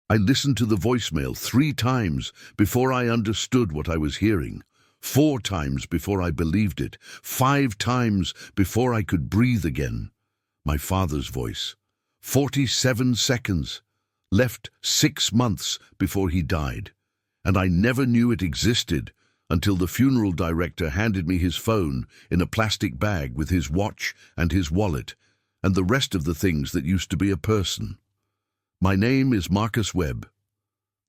I listened to the voicemail 3 times before I understood what I was hearing, 4 times before I believed it, 5 times before I could breathe again. My father's voice. 47 seconds. Left 6 months before he died. And I never knew it existed until the funeral director handed me his phone in a plastic bag with his watch and his wallet and the rest of the things that used to be a person. My name is Marcus Webb.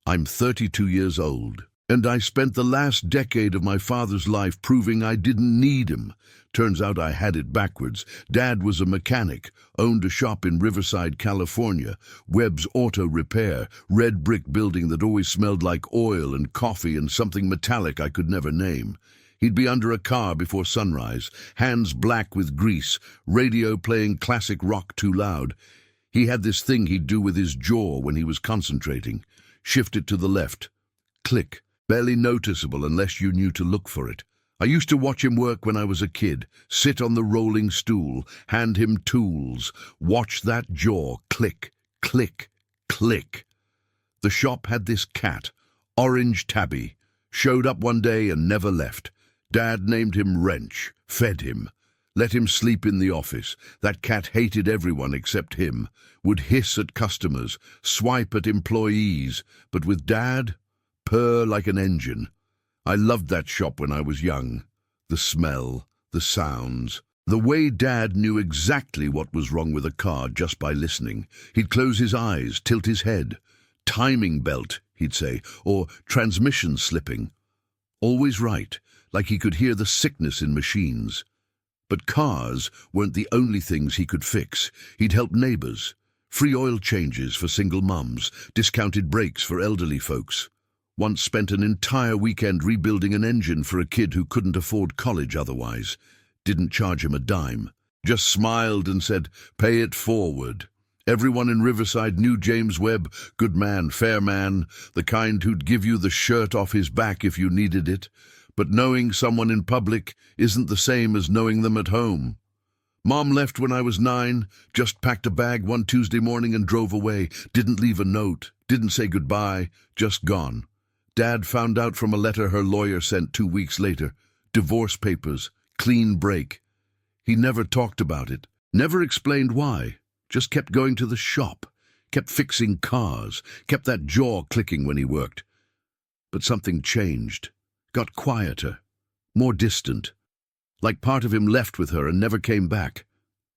I'm 32 years old, and I spent the last decade of my father's life proving I didn't need him. Turns out I had it backwards. Dad was a mechanic, owned a shop in Riverside, California, Webb's Auto Repair, red brick building that always smelled like oil and coffee and something metallic I could never name. He'd be under a car before sunrise, hands black with grease, radio playing classic rock too loud. He had this thing he'd do with his jaw when he was concentrating. Shift it to the left. Click. Barely noticeable unless you knew to look for it. I used to watch him work when I was a kid, sit on the rolling stool, hand him tools, watch that jaw click, click, click. The shop had this cat, Orange Tabby, showed up one day and never left. Dad named him Wrench, fed him, let him sleep in the office. That cat hated everyone except him, would hiss at customers, swipe at employees, but with Dad, purr like an engine. I loved that shop when I was young. The smell, the sounds, the way Dad knew exactly what was wrong with a car just by listening. He'd close his eyes, tilt his head. Timing belt, he'd say, or transmission slipping. Always right, like he could hear the sickness in machines. But cars weren't the only things he could fix. He'd help neighbors. Free oil changes for single mums, discounted brakes for elderly folks. Once spent an entire weekend rebuilding an engine for a kid who couldn't afford college otherwise. Didn't charge him a dime. Just smiled and said, "Pay it forward." Everyone in Riverside knew James Webb, good man, fair man, the kind who'd give you the shirt off his back if you needed it. But knowing someone in public isn't the same as knowing them at home. Mom left when I was 9, just packed a bag one Tuesday morning and drove away. Didn't leave a note, didn't say goodbye, just gone. Dad found out from a letter her lawyer sent 2 weeks later. Divorce papers, clean break. He never talked about it, never explained why. Just kept going to the shop, kept fixing cars, kept that jaw clicking when he worked. But something changed, got quieter, more distant. Like part of him left with her and never came back.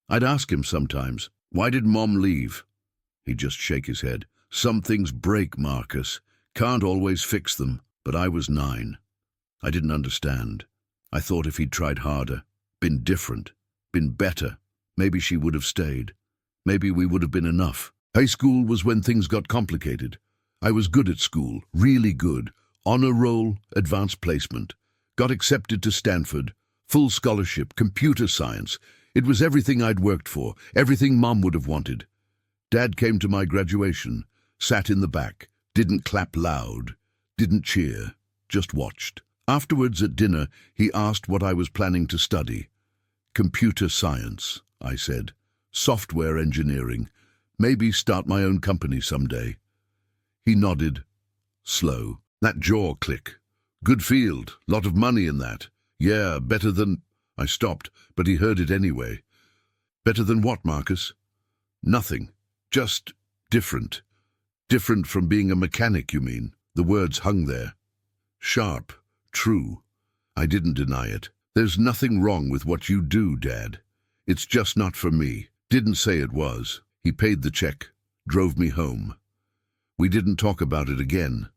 I'd ask him sometimes, "Why did Mom leave?" He'd just shake his head. "Some things break, Marcus. Can't always fix them." But I was 9. I didn't understand. I thought if he'd tried harder, been different, been better, maybe she would have stayed. Maybe we would have been enough. High school was when things got complicated. I was good at school, really good. Honor roll, advanced placement. Got accepted to Stanford. Full scholarship, computer science. It was everything I'd worked for, everything Mom would have wanted. Dad came to my graduation, sat in the back. Didn't clap loud, didn't cheer, just watched. Afterwards at dinner, he asked what I was planning to study. "Computer science," I said. "Software engineering. Maybe start my own company someday." He nodded. Slow. That jaw click. "Good field, lot of money in that. Yeah, better than—" I stopped, but he heard it anyway. "Better than what, Marcus?" "Nothing. Just different. Different from being a mechanic, you mean?" The words hung there. Sharp, true. I didn't deny it. "There's nothing wrong with what you do, Dad. It's just not for me." Didn't say it was. He paid the check, drove me home. We didn't talk about it again.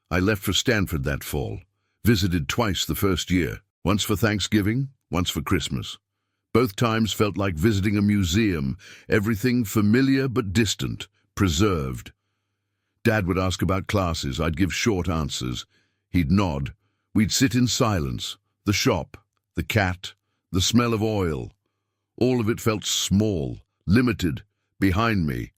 I left for Stanford that fall. Visited twice the first year. Once for Thanksgiving, once for Christmas. Both times felt like visiting a museum. Everything familiar but distant, preserved. Dad would ask about classes. I'd give short answers. He'd nod. We'd sit in silence. The shop, the cat, the smell of oil. All of it felt small, limited, behind me.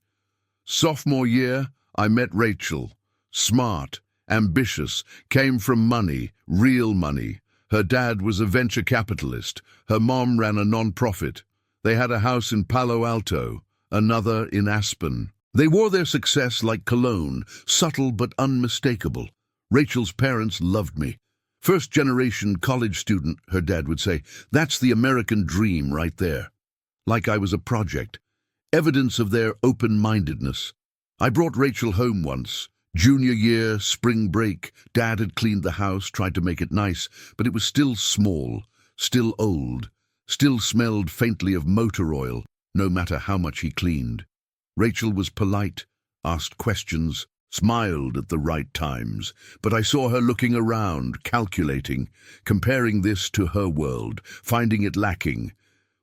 Sophomore year, I met Rachel. Smart, ambitious, came from money, real money. Her dad was a venture capitalist. Her mom ran a non-profit. They had a house in Palo Alto, another in Aspen. They wore their success like cologne, subtle but unmistakable. Rachel's parents loved me. First-generation college student, her dad would say. That's the American dream right there. Like I was a project. Evidence of their open-mindedness. I brought Rachel home once. Junior year, spring break. Dad had cleaned the house, tried to make it nice, but it was still small, still old, still smelled faintly of motor oil, no matter how much he cleaned. Rachel was polite, asked questions, smiled at the right times, but I saw her looking around, calculating, comparing this to her world, finding it lacking.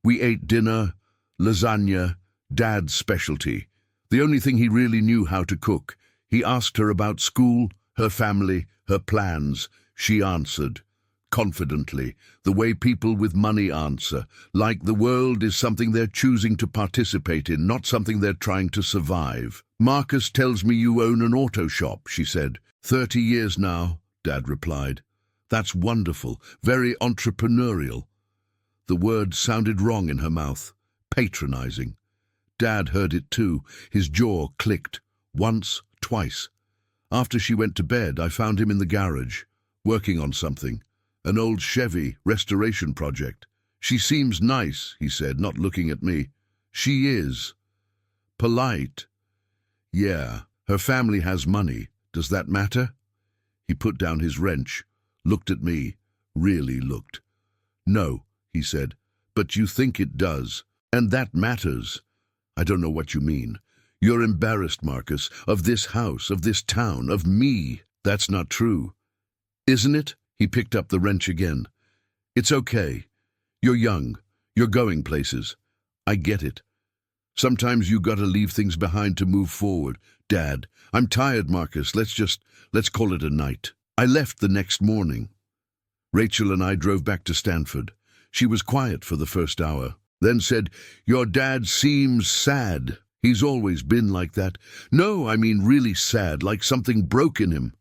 We ate dinner, lasagna, Dad's specialty. The only thing he really knew how to cook. He asked her about school, her family, her plans. She answered, confidently, the way people with money answer, like the world is something they're choosing to participate in, not something they're trying to survive. Marcus tells me you own an auto shop, she said. 30 years now, Dad replied. That's wonderful, very entrepreneurial. The word sounded wrong in her mouth, patronizing. Dad heard it too. His jaw clicked. Once, twice. After she went to bed, I found him in the garage, working on something. An old Chevy restoration project. She seems nice, he said, not looking at me. She is. Polite. Yeah, her family has money. Does that matter? He put down his wrench, looked at me, really looked. No, he said, but you think it does, and that matters. I don't know what you mean. You're embarrassed, Marcus, of this house, of this town, of me. That's not true. Isn't it? He picked up the wrench again. It's okay. You're young. You're going places. I get it. Sometimes you gotta leave things behind to move forward. Dad, I'm tired, Marcus. Let's call it a night. I left the next morning. Rachel and I drove back to Stanford. She was quiet for the first hour, then said, Your dad seems sad. He's always been like that. No, I mean really sad, like something broke in him.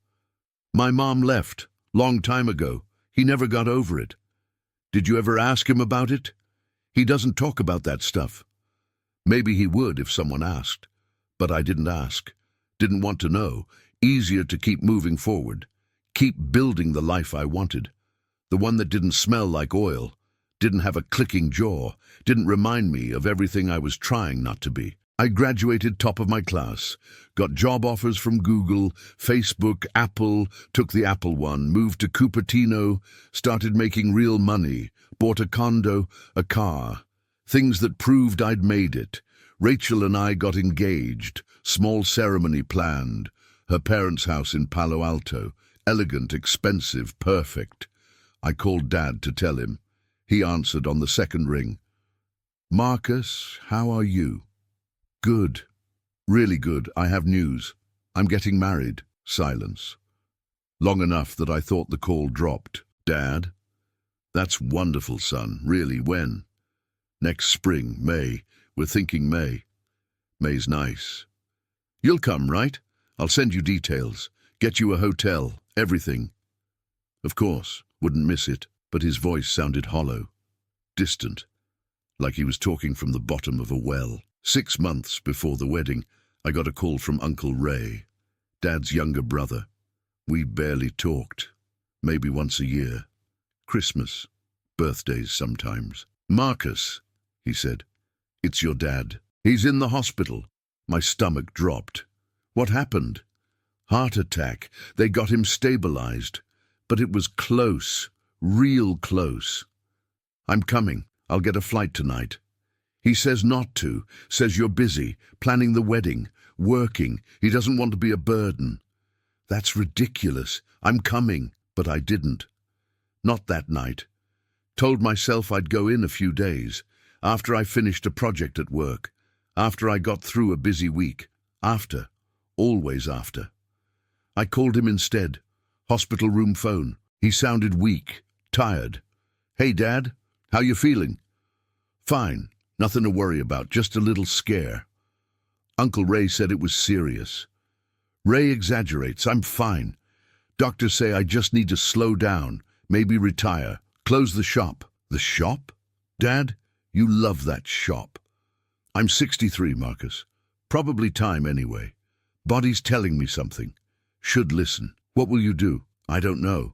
My mom left. Long time ago. He never got over it. Did you ever ask him about it? He doesn't talk about that stuff. Maybe he would if someone asked. But I didn't ask. Didn't want to know. Easier to keep moving forward. Keep building the life I wanted. The one that didn't smell like oil. Didn't have a clicking jaw. Didn't remind me of everything I was trying not to be. I graduated top of my class, got job offers from Google, Facebook, Apple, took the Apple one, moved to Cupertino, started making real money, bought a condo, a car, things that proved I'd made it. Rachel and I got engaged, small ceremony planned, her parents' house in Palo Alto, elegant, expensive, perfect. I called Dad to tell him. He answered on the second ring. Marcus, how are you? Good. Really good. I have news. I'm getting married. Silence. Long enough that I thought the call dropped. Dad? That's wonderful, son. Really, when? Next spring, May. We're thinking May. May's nice. You'll come, right? I'll send you details. Get you a hotel. Everything. Of course. Wouldn't miss it. But his voice sounded hollow. Distant. Like he was talking from the bottom of a well. 6 months before the wedding, I got a call from Uncle Ray, Dad's younger brother. We barely talked, maybe once a year. Christmas, birthdays sometimes. Marcus, he said, it's your dad. He's in the hospital. My stomach dropped. What happened? Heart attack. They got him stabilized. But it was close, real close. I'm coming. I'll get a flight tonight. He says not to, says you're busy, planning the wedding, working. He doesn't want to be a burden. That's ridiculous. I'm coming, but I didn't. Not that night. Told myself I'd go in a few days, after I finished a project at work, after I got through a busy week, after, always after. I called him instead, hospital room phone. He sounded weak, tired. Hey, Dad, how you feeling? Fine. Nothing to worry about, just a little scare. Uncle Ray said it was serious. Ray exaggerates, I'm fine. Doctors say I just need to slow down, maybe retire, close the shop. The shop? Dad, you love that shop. I'm 63, Marcus. Probably time anyway. Body's telling me something. Should listen. What will you do? I don't know.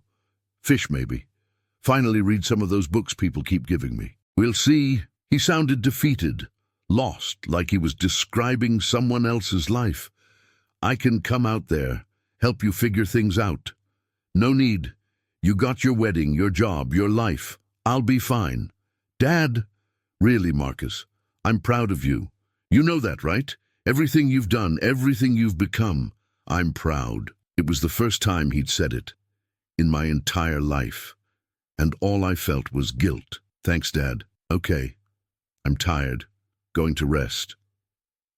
Fish, maybe. Finally read some of those books people keep giving me. We'll see. He sounded defeated, lost, like he was describing someone else's life. I can come out there, help you figure things out. No need. You got your wedding, your job, your life. I'll be fine. Dad? Really, Marcus, I'm proud of you. You know that, right? Everything you've done, everything you've become. I'm proud. It was the first time he'd said it in my entire life, and all I felt was guilt. Thanks, Dad. Okay. I'm tired. Going to rest.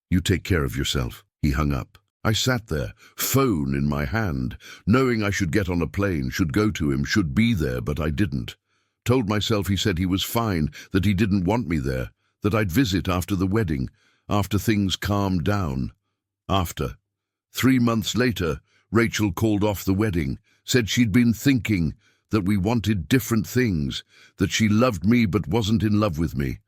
You take care of yourself. He hung up. I sat there, phone in my hand, knowing I should get on a plane, should go to him, should be there, but I didn't. Told myself he said he was fine, that he didn't want me there, that I'd visit after the wedding, after things calmed down. After. 3 months later, Rachel called off the wedding, said she'd been thinking, that we wanted different things, that she loved me but wasn't in love with me.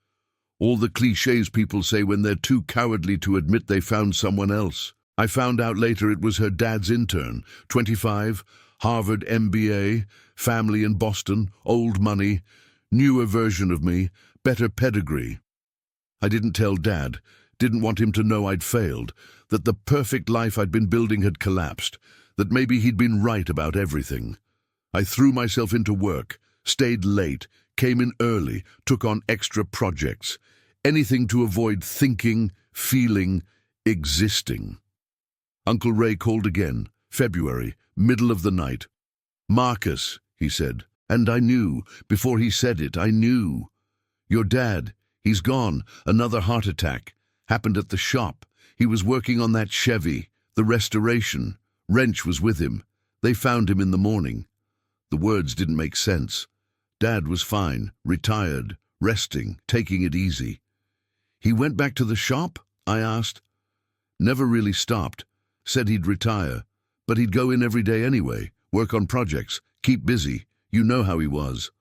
All the cliches people say when they're too cowardly to admit they found someone else. I found out later it was her dad's intern, 25, Harvard MBA, family in Boston, old money, newer version of me, better pedigree. I didn't tell Dad, didn't want him to know I'd failed, that the perfect life I'd been building had collapsed, that maybe he'd been right about everything. I threw myself into work, stayed late, came in early, took on extra projects, anything to avoid thinking, feeling, existing. Uncle Ray called again, February, middle of the night. Marcus, he said, and I knew, before he said it, I knew. Your dad, he's gone, another heart attack. Happened at the shop. He was working on that Chevy, the restoration. Wrench was with him. They found him in the morning. The words didn't make sense. Dad was fine, retired, resting, taking it easy. He went back to the shop? I asked. Never really stopped. Said he'd retire, but he'd go in every day anyway, work on projects, keep busy. You know how he was.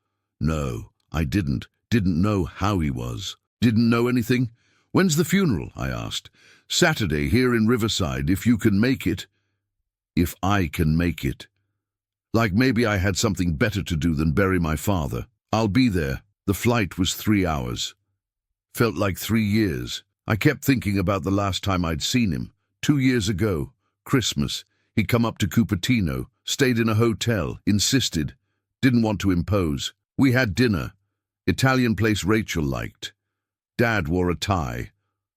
No, I didn't know how he was. Didn't know anything? When's the funeral? I asked. Saturday here in Riverside, if you can make it. If I can make it. Like maybe I had something better to do than bury my father. I'll be there. The flight was 3 hours. Felt like 3 years. I kept thinking about the last time I'd seen him. 2 years ago, Christmas. He'd come up to Cupertino, stayed in a hotel, insisted. Didn't want to impose. We had dinner. Italian place Rachel liked. Dad wore a tie.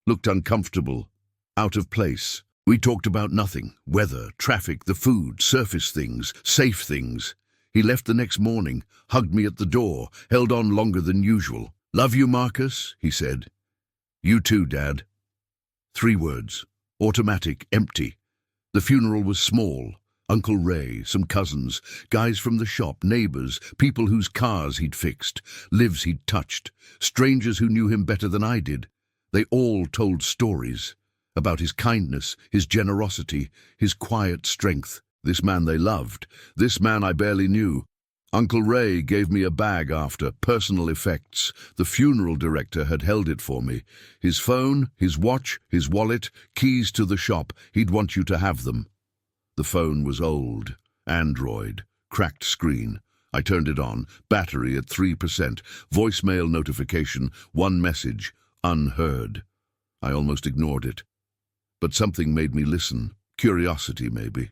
Looked uncomfortable. Out of place. We talked about nothing. Weather, traffic, the food, surface things, safe things. He left the next morning, hugged me at the door, held on longer than usual. Love you, Marcus, he said. You too, Dad. 3 words. Automatic, empty. The funeral was small. Uncle Ray, some cousins, guys from the shop, neighbors, people whose cars he'd fixed, lives he'd touched, strangers who knew him better than I did. They all told stories about his kindness, his generosity, his quiet strength. This man they loved, this man I barely knew. Uncle Ray gave me a bag after, personal effects. The funeral director had held it for me. His phone, his watch, his wallet, keys to the shop. He'd want you to have them. The phone was old. Android. Cracked screen. I turned it on. Battery at 3%. Voicemail notification. 1 message. Unheard. I almost ignored it. But something made me listen. Curiosity, maybe.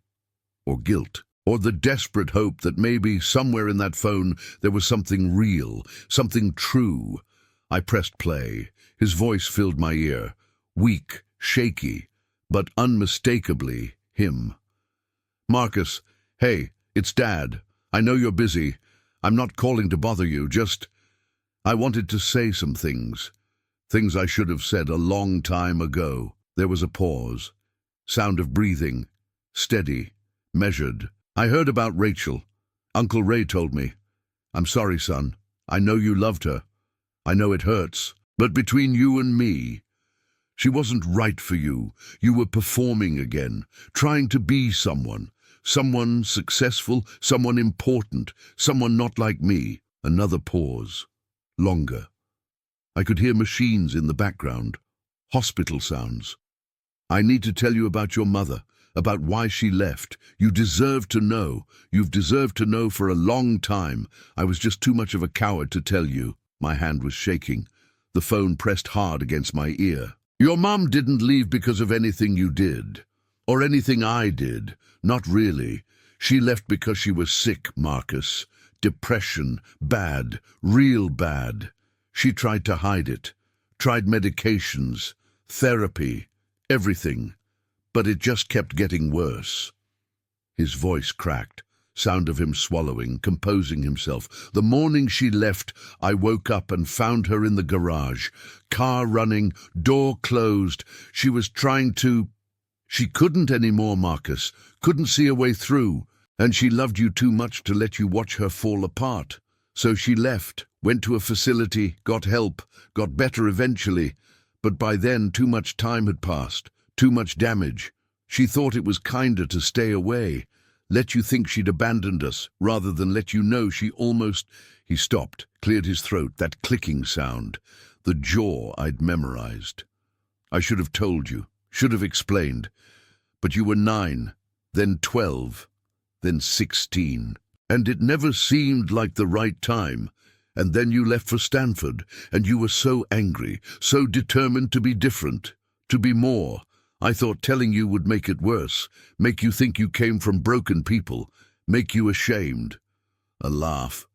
Or guilt. Or the desperate hope that maybe somewhere in that phone there was something real, something true. I pressed play. His voice filled my ear. Weak, shaky, but unmistakably him. Marcus, hey, it's Dad. I know you're busy. I'm not calling to bother you, just... I wanted to say some things. Things I should have said a long time ago. There was a pause. Sound of breathing. Steady. Measured. I heard about Rachel. Uncle Ray told me. I'm sorry, son. I know you loved her. I know it hurts. But between you and me, she wasn't right for you. You were performing again, trying to be someone. Someone successful, someone important, someone not like me. Another pause. Longer. I could hear machines in the background. Hospital sounds. I need to tell you about your mother, about why she left. You deserve to know. You've deserved to know for a long time. I was just too much of a coward to tell you." My hand was shaking. The phone pressed hard against my ear. "Your mom didn't leave because of anything you did, or anything I did. Not really. She left because she was sick, Marcus. Depression. Bad. Real bad. She tried to hide it. Tried medications, therapy, everything. But it just kept getting worse." His voice cracked, sound of him swallowing, composing himself. "The morning she left, I woke up and found her in the garage. Car running, door closed. She was trying to... She couldn't anymore, Marcus. Couldn't see a way through. And she loved you too much to let you watch her fall apart. So she left, went to a facility, got help, got better eventually. But by then, too much time had passed, too much damage. She thought it was kinder to stay away, let you think she'd abandoned us, rather than let you know she almost..." He stopped, cleared his throat, that clicking sound. The jaw I'd memorized. "I should have told you, should have explained. But you were 9, then 12, then 16. And it never seemed like the right time. And then you left for Stanford, and you were so angry, so determined to be different, to be more. I thought telling you would make it worse, make you think you came from broken people, make you ashamed." A laugh,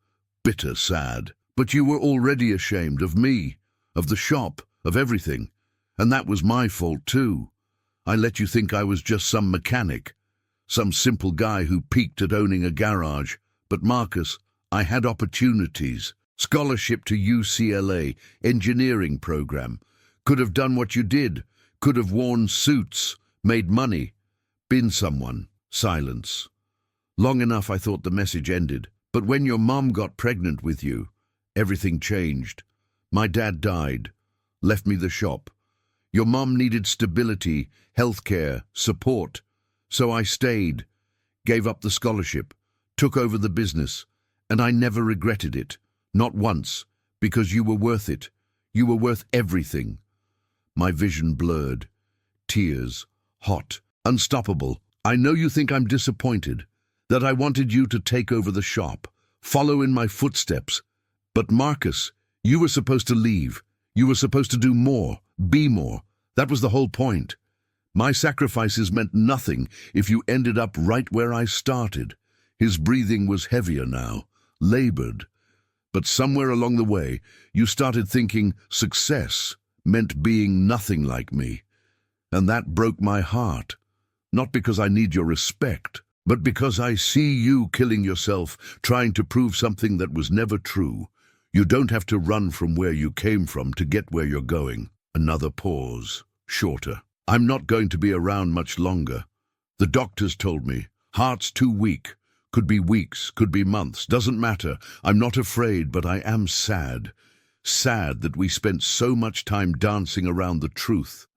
bitter, sad. "But you were already ashamed of me, of the shop, of everything. And that was my fault too. I let you think I was just some mechanic, some simple guy who peaked at owning a garage. But Marcus, I had opportunities. Scholarship to UCLA, engineering program. Could have done what you did. Could have worn suits, made money, been someone." Silence. Long enough I thought the message ended. But when your mom got pregnant with you, everything changed. My dad died, left me the shop. Your mom needed stability, healthcare, support. So I stayed, gave up the scholarship, took over the business, and I never regretted it. Not once, because you were worth it. You were worth everything. My vision blurred. Tears. Hot. Unstoppable. "I know you think I'm disappointed, that I wanted you to take over the shop, follow in my footsteps. But Marcus, you were supposed to leave. You were supposed to do more, be more. That was the whole point. My sacrifices meant nothing if you ended up right where I started." His breathing was heavier now, labored. "But somewhere along the way, you started thinking success meant being nothing like me. And that broke my heart. Not because I need your respect, but because I see you killing yourself, trying to prove something that was never true. You don't have to run from where you came from to get where you're going." Another pause, shorter. "I'm not going to be around much longer. The doctors told me, heart's too weak. Could be weeks, could be months, doesn't matter. I'm not afraid, but I am sad. Sad that we spent so much time dancing around the truth.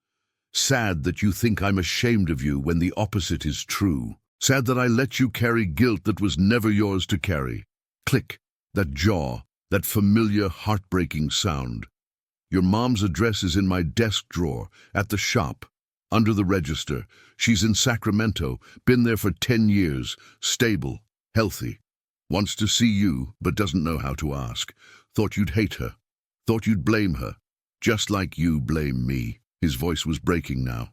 Sad that you think I'm ashamed of you when the opposite is true. Sad that I let you carry guilt that was never yours to carry." Click, that jaw, that familiar heartbreaking sound. "Your mom's address is in my desk drawer, at the shop, under the register. She's in Sacramento, been there for 10 years, stable, healthy. Wants to see you, but doesn't know how to ask. Thought you'd hate her. Thought you'd blame her. Just like you blame me." His voice was breaking now,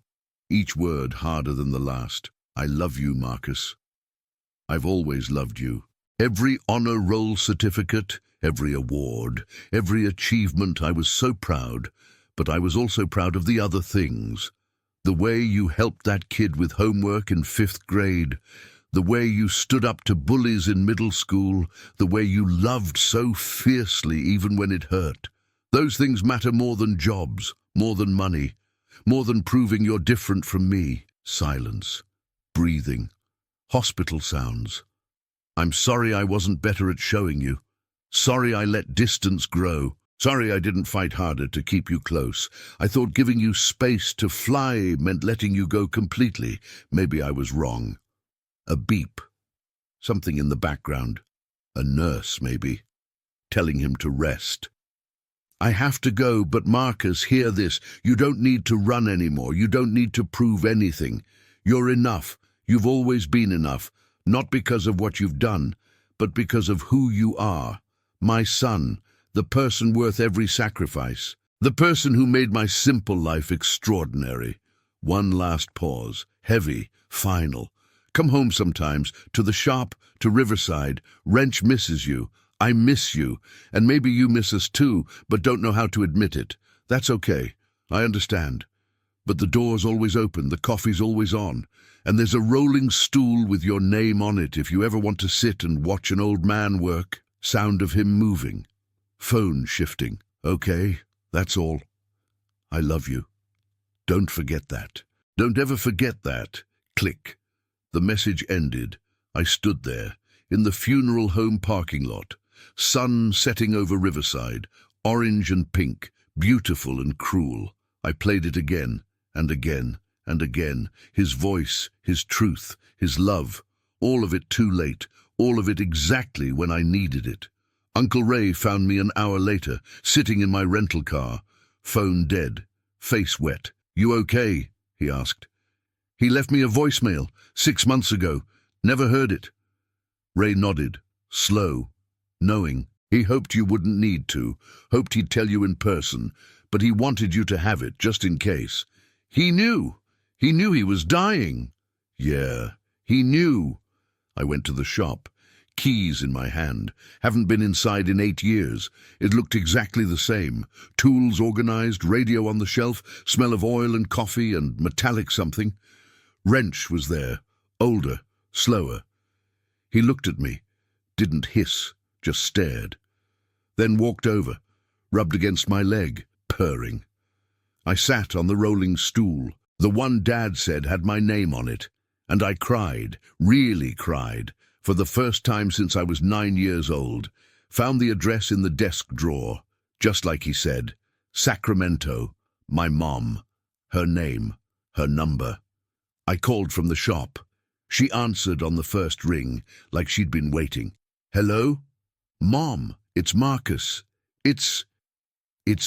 each word harder than the last. "I love you, Marcus. I've always loved you. Every honor roll certificate, every award, every achievement, I was so proud. But I was also proud of the other things. The way you helped that kid with homework in 5th grade, the way you stood up to bullies in middle school, the way you loved so fiercely even when it hurt. Those things matter more than jobs, more than money, more than proving you're different from me." Silence. Breathing. Hospital sounds. "I'm sorry I wasn't better at showing you. Sorry I let distance grow. Sorry I didn't fight harder to keep you close. I thought giving you space to fly meant letting you go completely. Maybe I was wrong." A beep. Something in the background. A nurse, maybe, telling him to rest. I have to go, but Marcus, hear this. You don't need to run anymore. You don't need to prove anything. You're enough. You've always been enough, not because of what you've done, but because of who you are. My son, the person worth every sacrifice, the person who made my simple life extraordinary. One last pause, heavy, final. Come home sometimes, to the shop, to Riverside. Wrench misses you. I miss you, and maybe you miss us too, but don't know how to admit it. That's okay. I understand. But the door's always open, the coffee's always on, and there's a rolling stool with your name on it if you ever want to sit and watch an old man work. Sound of him moving. Phone shifting. Okay, that's all. I love you. Don't forget that. Don't ever forget that. Click. The message ended. I stood there, in the funeral home parking lot. Sun setting over Riverside, orange and pink, beautiful and cruel. I played it again, and again, and again. His voice, his truth, his love. All of it too late, all of it exactly when I needed it. Uncle Ray found me an hour later, sitting in my rental car. Phone dead, face wet. You okay? He asked. He left me a voicemail 6 months ago. Never heard it. Ray nodded, slow, knowing. He hoped you wouldn't need to, hoped he'd tell you in person, but he wanted you to have it, just in case. He knew he was dying. Yeah, he knew. I went to the shop, keys in my hand. Haven't been inside in 8 years. It looked exactly the same. Tools organized, radio on the shelf, smell of oil and coffee and metallic something. Wrench was there, older, slower. He looked at me, didn't hiss, just stared. Then walked over, rubbed against my leg, purring. I sat on the rolling stool, the one Dad said had my name on it, and I cried, really cried, for the first time since I was 9 years old. Found the address in the desk drawer, just like he said. Sacramento, my mom, her name, her number. I called from the shop. She answered on the first ring, like she'd been waiting. Hello? Mom, it's Marcus. It's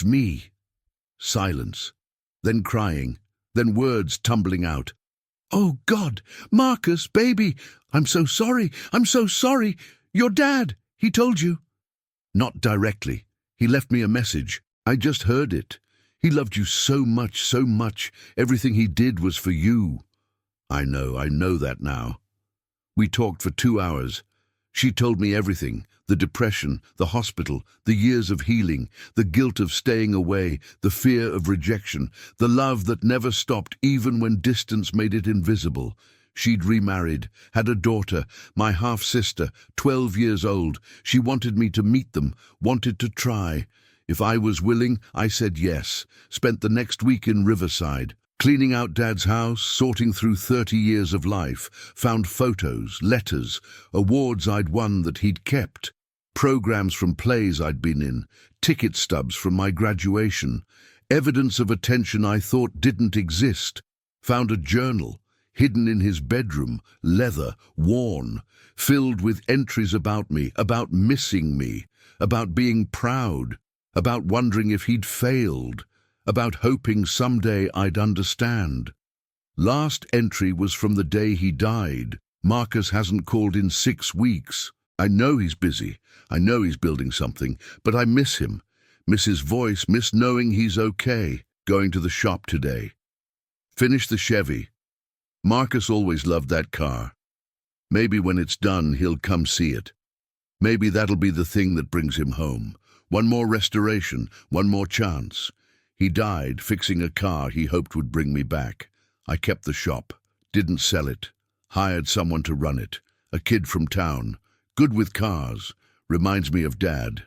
me. Silence. Then crying. Then words tumbling out. Oh, God, Marcus, baby, I'm so sorry. I'm so sorry. Your dad, he told you. Not directly. He left me a message. I just heard it. He loved you so much, so much. Everything he did was for you. I know that now. We talked for 2 hours. She told me everything, the depression, the hospital, the years of healing, the guilt of staying away, the fear of rejection, the love that never stopped even when distance made it invisible. She'd remarried, had a daughter, my half-sister, 12 years old. She wanted me to meet them, wanted to try. If I was willing, I said yes. Spent the next week in Riverside, cleaning out Dad's house, sorting through 30 years of life, found photos, letters, awards I'd won that he'd kept, programs from plays I'd been in, ticket stubs from my graduation, evidence of attention I thought didn't exist, found a journal, hidden in his bedroom, leather, worn, filled with entries about me, about missing me, about being proud, about wondering if he'd failed, about hoping someday I'd understand. Last entry was from the day he died. Marcus hasn't called in 6 weeks. I know he's busy. I know he's building something, but I miss him. Miss his voice, miss knowing he's okay. Going to the shop today. Finish the Chevy. Marcus always loved that car. Maybe when it's done, he'll come see it. Maybe that'll be the thing that brings him home. One more restoration, one more chance. He died fixing a car he hoped would bring me back. I kept the shop, didn't sell it, hired someone to run it. A kid from town, good with cars, reminds me of Dad.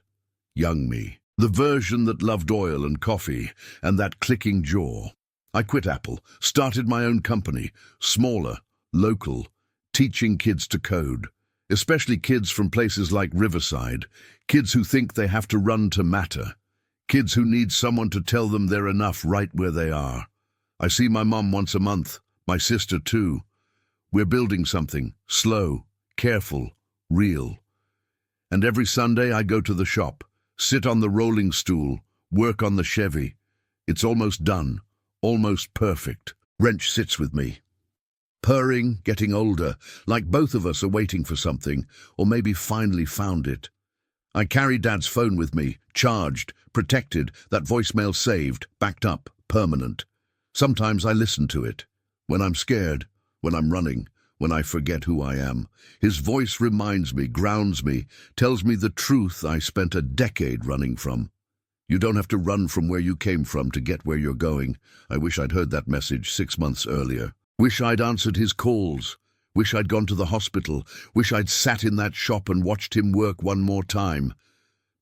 Young me, the version that loved oil and coffee and that clicking jaw. I quit Apple, started my own company, smaller, local, teaching kids to code. Especially kids from places like Riverside, kids who think they have to run to matter. Kids who need someone to tell them they're enough right where they are. I see my mom once a month, my sister too. We're building something, slow, careful, real. And every Sunday I go to the shop, sit on the rolling stool, Work on the Chevy. It's almost done. Almost perfect. Wrench sits with me. Purring, getting older, like both of us are waiting for something, or maybe finally found it. I carry Dad's phone with me, charged, protected, that voicemail saved, backed up, permanent. Sometimes I listen to it. When I'm scared, when I'm running, when I forget who I am. His voice reminds me, grounds me, tells me the truth I spent a decade running from. You don't have to run from where you came from to get where you're going. I wish I'd heard that message 6 months earlier. Wish I'd answered his calls. Wish I'd gone to the hospital. Wish I'd sat in that shop and watched him work one more time.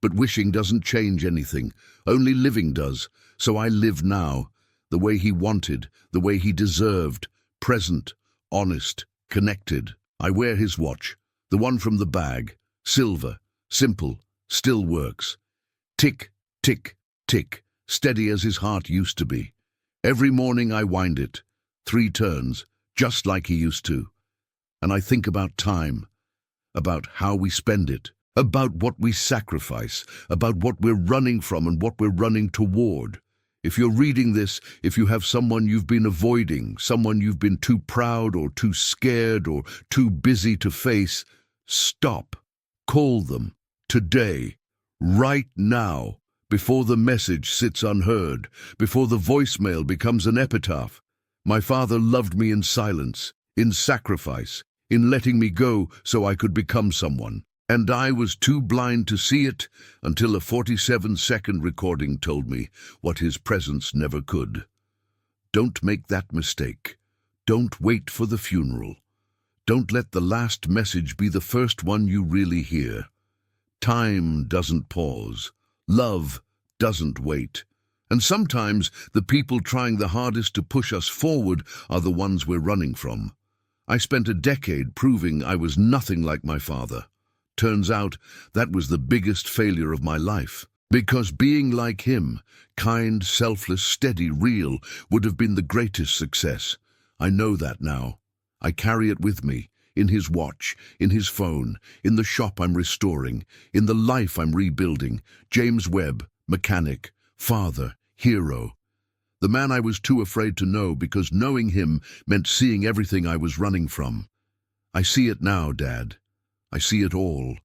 But wishing doesn't change anything. Only living does. So I live now, the way he wanted, the way he deserved, present, honest, connected. I wear his watch, the one from the bag, silver, simple, still works. Tick, tick, tick, steady as his heart used to be. Every morning I wind it, 3 turns, just like he used to. And I think about time, about how we spend it, about what we sacrifice, about what we're running from and what we're running toward. If you're reading this, if you have someone you've been avoiding, someone you've been too proud or too scared or too busy to face, stop. Call them. Today. Right now. Before the message sits unheard. Before the voicemail becomes an epitaph. My father loved me in silence, in sacrifice, in letting me go so I could become someone. And I was too blind to see it until a 47-second recording told me what his presence never could. Don't make that mistake. Don't wait for the funeral. Don't let the last message be the first one you really hear. Time doesn't pause. Love doesn't wait. And sometimes the people trying the hardest to push us forward are the ones we're running from. I spent a decade proving I was nothing like my father. Turns out that was the biggest failure of my life. Because being like him, kind, selfless, steady, real, would have been the greatest success. I know that now. I carry it with me, in his watch, in his phone, in the shop I'm restoring, in the life I'm rebuilding. James Webb, mechanic, father, hero. The man I was too afraid to know because knowing him meant seeing everything I was running from. I see it now, Dad. I see it all,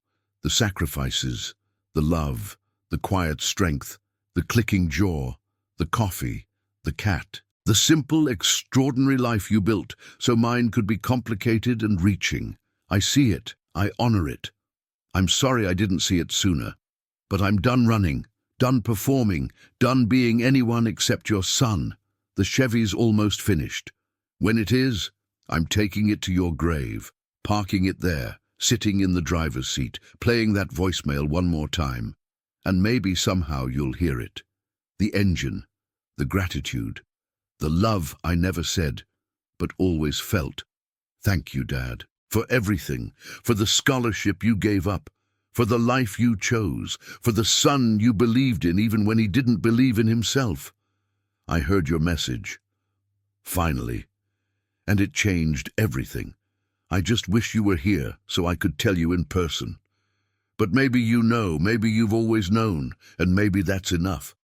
the sacrifices, the love, the quiet strength, the clicking jaw, the coffee, the cat, the simple, extraordinary life you built so mine could be complicated and reaching. I see it, I honor it. I'm sorry I didn't see it sooner, but I'm done running, done performing, done being anyone except your son. The Chevy's almost finished. When it is, I'm taking it to your grave, parking it there, sitting in the driver's seat, playing that voicemail one more time. And maybe somehow you'll hear it. The engine, the gratitude, the love I never said, but always felt. Thank you, Dad, for everything, for the scholarship you gave up, for the life you chose, for the son you believed in even when he didn't believe in himself. I heard your message. Finally. And it changed everything. I just wish you were here so I could tell you in person. But maybe you know, maybe you've always known, and maybe that's enough.